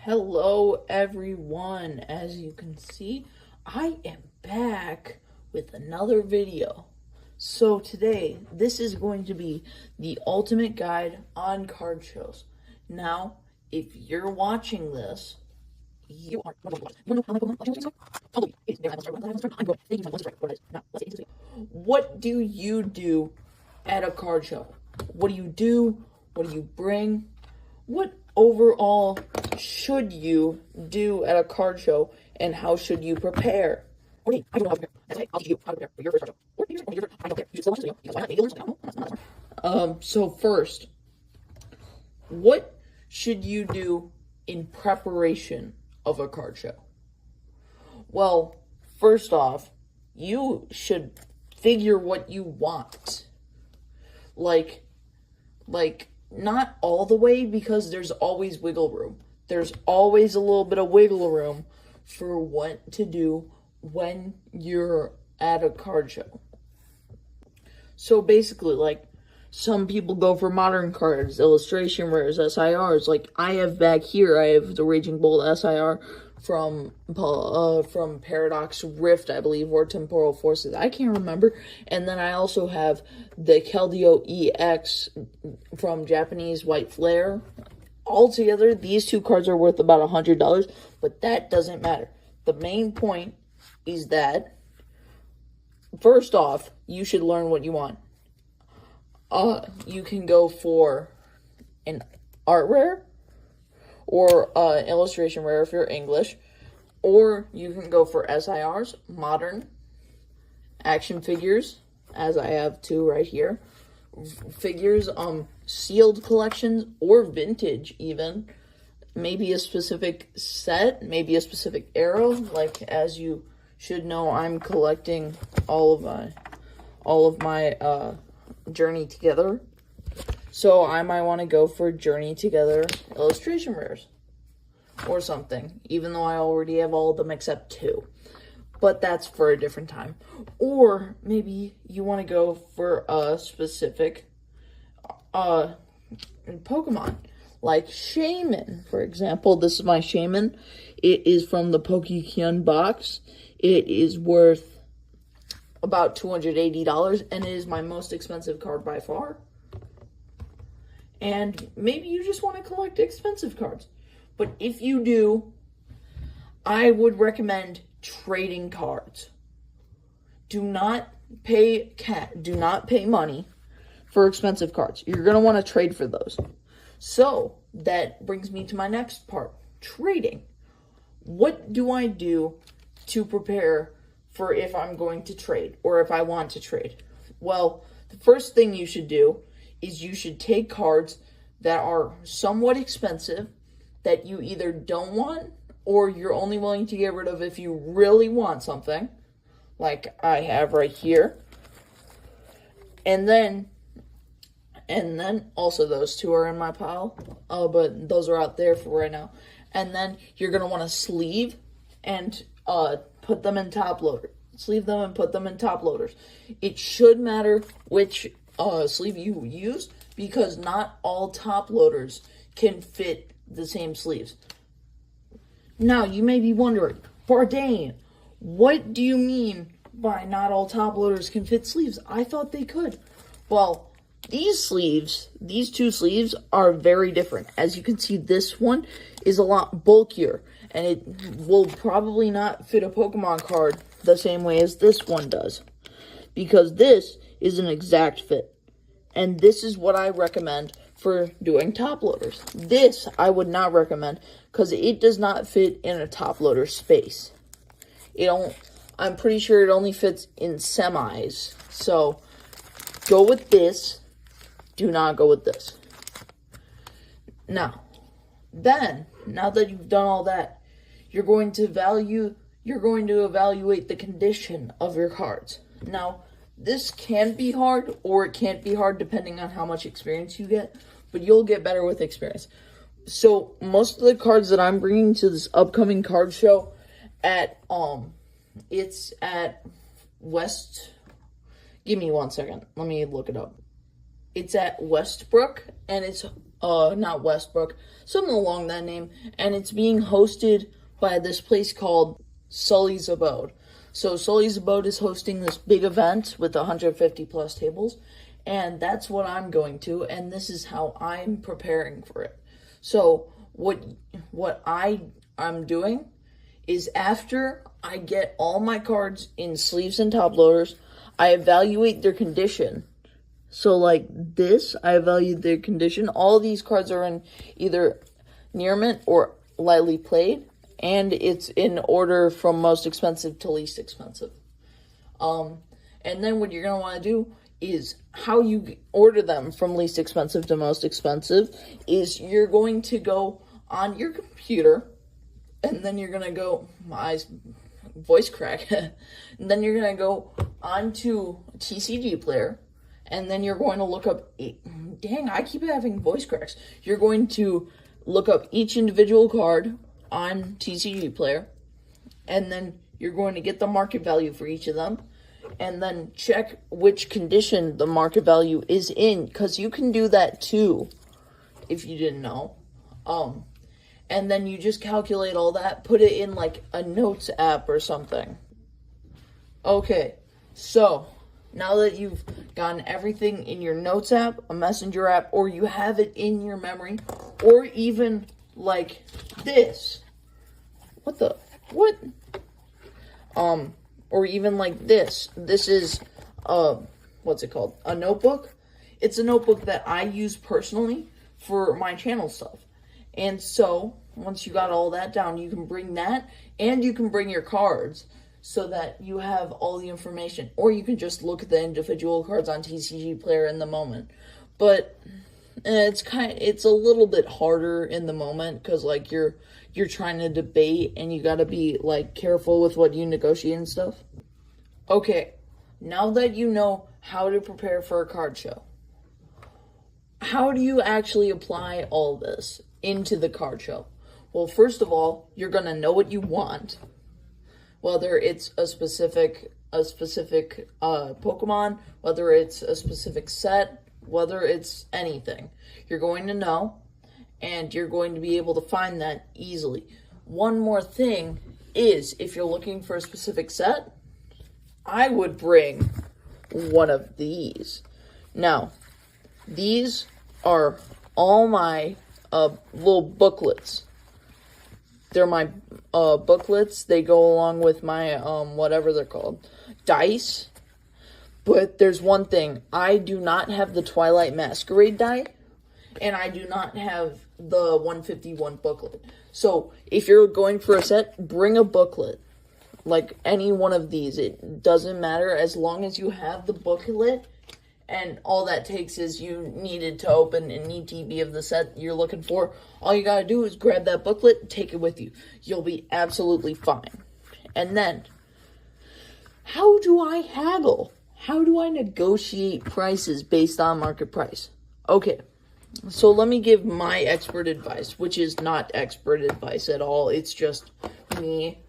Hello everyone. As you can see, I am back with another video. So today, this is going to be the ultimate guide on card shows. Now, if you're watching this, you are what do you do at a card show? What do you do? What do you bring? What overall should you do at a card show, and how should you prepare? Okay, I don't know how to prepare. That's okay. I'll teach you how to prepare for your first card show. Or your first, I don't care. You should still watch this video because why not? Maybe you'll learn something. I don't know. So first, what should you do in preparation of a card show? Well, first off, you should figure what you want. Like, not all the way, because there's always wiggle room. There's always a little bit of wiggle room for what to do when you're at a card show. So basically, like, some people go for modern cards, illustration rares, SIRs. Like I have back here, I have the Raging Bolt SIR from Paradox Rift, I believe, or Temporal Forces. I can't remember. And then I also have the Keldeo EX from Japanese White Flare. Altogether, these two cards are worth about $100, but that doesn't matter. The main point is that, first off, you should learn what you want. You can go for an art rare, or illustration rare if you're English, or you can go for SIRs, modern, action figures, as I have two right here, figures, sealed collections, or vintage even, maybe a specific set, maybe a specific era. Like, as you should know, I'm collecting all of my Journey Together. So I might want to go for Journey Together illustration rares or something, even though I already have all of them except two. But that's for a different time. Or maybe you want to go for a specific Pokemon, like Shaman, for example. This is my Shaman. It is from the Pokekyun box. It is worth about $280, and it is my most expensive card by far. And maybe you just want to collect expensive cards. But if you do, I would recommend trading cards. Do not pay money for expensive cards. You're going to want to trade for those. So that brings me to my next part, trading. What do I do to prepare for if I'm going to trade, or if I want to trade? Well, the first thing you should do is you should take cards that are somewhat expensive, that you either don't want, or you're only willing to get rid of if you really want something, like I have right here. And then also those two are in my pile, but those are out there for right now. And then you're going to want to sleeve and put them in top loader. Sleeve them and put them in top loaders. It should matter which sleeve you use, because not all top loaders can fit the same sleeves. Now, you may be wondering, Bardane, what do you mean by not all top loaders can fit sleeves? I thought they could. Well, these two sleeves are very different. As you can see, this one is a lot bulkier, and it will probably not fit a Pokemon card the same way as this one does, because this is an exact fit. And this is what I recommend for doing top loaders. This I would not recommend, because it does not fit in a top loader space. I'm pretty sure it only fits in semis. So go with this. Do not go with this. Now that you've done all that, you're going to evaluate the condition of your cards. Now, this can be hard, or it can't be hard, depending on how much experience you get, but you'll get better with experience. So most of the cards that I'm bringing to this upcoming card show it's at West. Give me 1 second. Let me look it up. It's at Westbrook, and it's not Westbrook, something along that name, and it's being hosted by this place called Sully's Abode. So Sully's Abode is hosting this big event with 150 plus tables, and that's what I'm going to, and this is how I'm preparing for it. So what I'm doing is, after I get all my cards in sleeves and top loaders, I evaluate their condition. So like this, I evaluate their condition. All these cards are in either near mint or lightly played, and it's in order from most expensive to least expensive. And then what you're going to want to do is, how you order them from least expensive to most expensive is you're going to go on your computer, and then you're going to go, my eyes, voice crack, and then you're going to go onto TCG Player, and then you're going to look up, dang, I keep having voice cracks. You're going to look up each individual card on TCG Player, and then you're going to get the market value for each of them, and then check which condition the market value is in, because you can do that too, if you didn't know. And then you just calculate all that, put it in like a notes app or something. Okay, so now that you've gotten everything in your notes app, a messenger app, or you have it in your memory, or even like this. What? Or even like this. This is, what's it called? A notebook. It's a notebook that I use personally for my channel stuff. And so, once you got all that down, you can bring that, and you can bring your cards, so that you have all the information. Or you can just look at the individual cards on TCG Player in the moment. But it's a little bit harder in the moment, because like you're trying to debate, and you gotta be like careful with what you negotiate and stuff. Okay, now that you know how to prepare for a card show, how do you actually apply all this into the card show? Well, first of all, you're gonna know what you want, whether it's a specific Pokemon, whether it's a specific set, whether it's anything. You're going to know, and you're going to be able to find that easily. One more thing is, if you're looking for a specific set, I would bring one of these. Now, these are all my little booklets. They're my booklets. They go along with my, whatever they're called, dice. But there's one thing. I do not have the Twilight Masquerade die, and I do not have the 151 booklet. So, if you're going for a set, bring a booklet. Like any one of these. It doesn't matter, as long as you have the booklet, and all that takes is you needed to open an ETB of the set you're looking for. All you gotta do is grab that booklet, take it with you. You'll be absolutely fine. And then, how do I haggle? How do I negotiate prices based on market price? Okay, so let me give my expert advice, which is not expert advice at all. It's just me,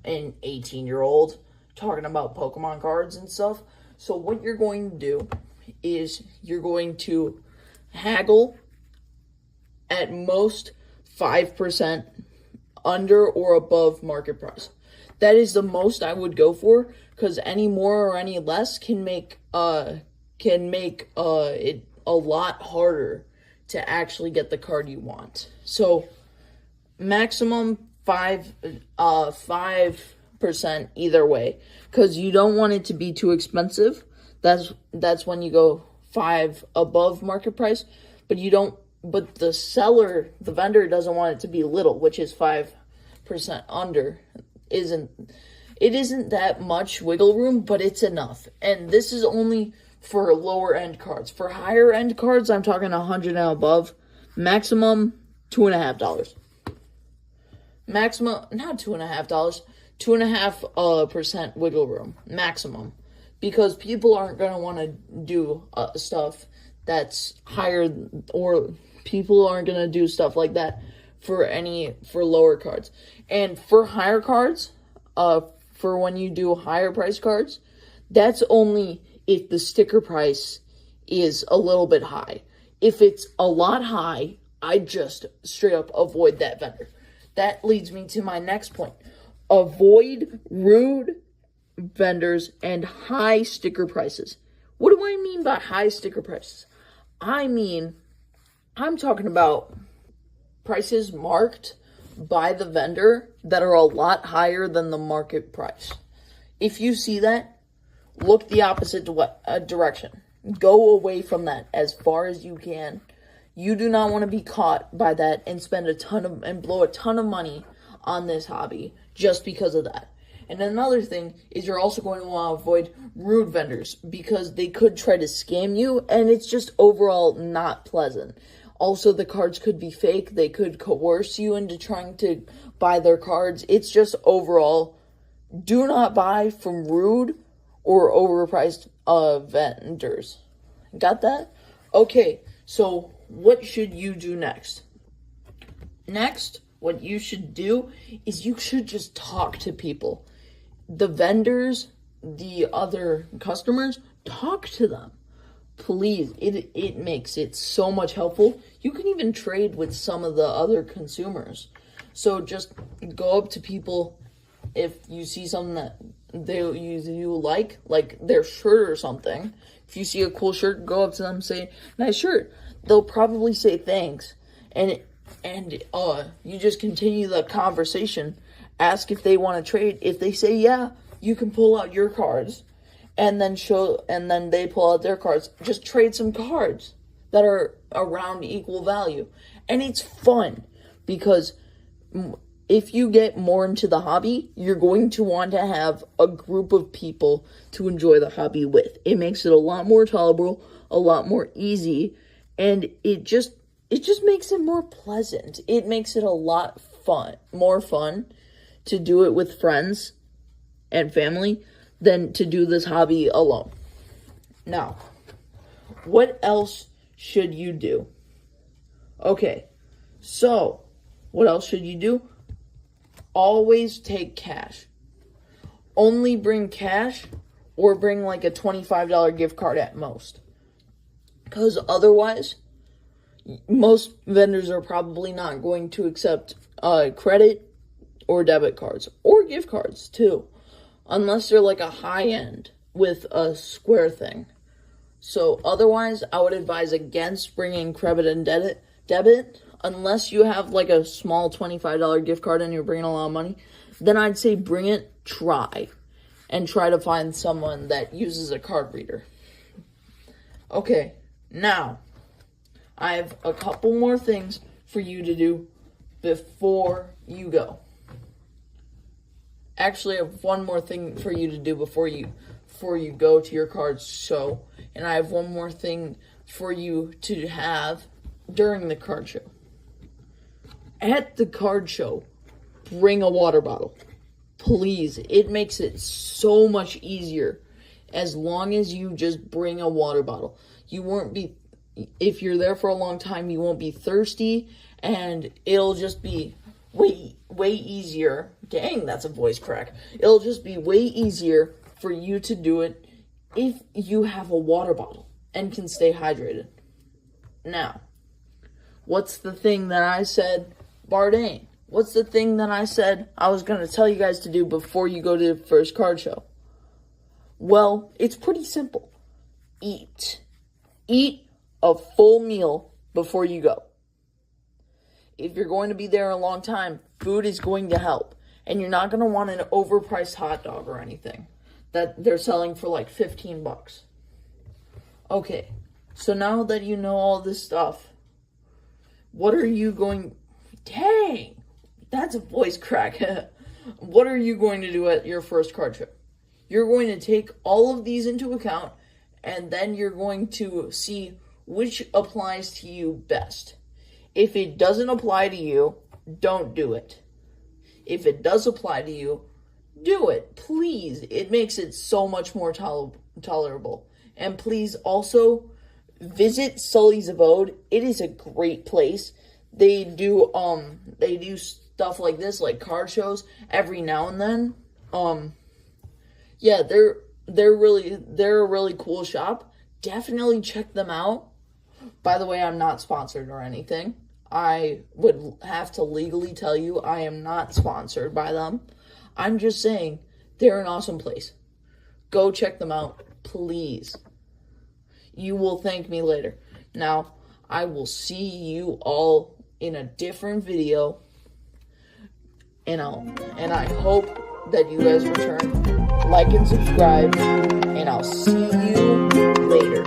an 18-year-old, talking about Pokemon cards and stuff. So what you're going to do is you're going to haggle at most 5% under or above market price. That is the most I would go for, because any more or any less can make it a lot harder to actually get the card you want. So maximum 5% either way, because you don't want it to be too expensive. That's when you go 5 above market price, but the vendor doesn't want it to be little, which is 5% under. It isn't that much wiggle room, but it's enough. And this is only for lower end cards. For higher end cards, I'm talking 100 and above. Maximum $2.50. Maximum, not $2.50, 2.5% wiggle room maximum, because people aren't going to want to do stuff that's higher, or people aren't going to do stuff like that for lower cards. And for higher cards, for when you do higher price cards, that's only if the sticker price is a little bit high. If it's a lot high, I just straight up avoid that vendor. That leads me to my next point. Avoid rude vendors and high sticker prices. What do I mean by high sticker prices? I'm talking about prices marked by the vendor that are a lot higher than the market price. If you see that, look the opposite direction. Go away from that as far as you can. You do not want to be caught by that and blow a ton of money on this hobby just because of that. And another thing is you're also going to want to avoid rude vendors because they could try to scam you, and it's just overall not pleasant. Also, the cards could be fake. They could coerce you into trying to buy their cards. It's just overall, do not buy from rude or overpriced vendors. Got that? Okay, so what should you do next? Next, what you should do is you should just talk to people. The vendors, the other customers, talk to them. Please, it makes it so much helpful. You can even trade with some of the other consumers. So just go up to people if you see something that you like their shirt or something. If you see a cool shirt, go up to them and say, "Nice shirt." They'll probably say thanks. And you just continue the conversation. Ask if they want to trade. If they say yeah, you can pull out your cards. And then they pull out their cards. Just trade some cards that are around equal value. And it's fun because if you get more into the hobby, you're going to want to have a group of people to enjoy the hobby with. It makes it a lot more tolerable, a lot more easy, and it just makes it more pleasant. It makes it a lot more fun to do it with friends and family than to do this hobby alone. Now, what else should you do? Okay, so what else should you do? Always take cash. Only bring cash or bring like a $25 gift card at most. Because otherwise, most vendors are probably not going to accept credit or debit cards or gift cards too. Unless they're like a high end with a square thing. So otherwise, I would advise against bringing credit and debit. Unless you have like a small $25 gift card and you're bringing a lot of money, then I'd say bring it, try to find someone that uses a card reader. Okay, now, I have a couple more things for you to do before you go. Actually, I have one more thing for you to do before you go to your card show. And I have one more thing for you to have during the card show. At the card show, bring a water bottle. Please, it makes it so much easier as long as you just bring a water bottle. If you're there for a long time, you won't be thirsty, and it'll just be way easier. Dang, that's a voice crack. It'll just be way easier for you to do it if you have a water bottle and can stay hydrated. Now, what's the thing that I said, Bardane? What's the thing that I said I was going to tell you guys to do before you go to the first card show? Well, it's pretty simple. Eat. Eat a full meal before you go. If you're going to be there a long time, food is going to help. And you're not going to want an overpriced hot dog or anything that they're selling for like $15. Okay, so now that you know all this stuff, what are you going... Dang, that's a voice crack. What are you going to do at your first card show? You're going to take all of these into account, and then you're going to see which applies to you best. If it doesn't apply to you, don't do it. If it does apply to you, do it. Please. It makes it so much more tolerable. And please also visit Sully's Abode. It is a great place. They do stuff like this, like card shows, every now and then. Yeah, they're a really cool shop. Definitely check them out. By the way, I'm not sponsored or anything. I would have to legally tell you I am not sponsored by them. I'm just saying they're an awesome place. Go check them out, please. You will thank me later. Now, I will see you all in a different video, and I hope that you guys return, like and subscribe, and I'll see you later.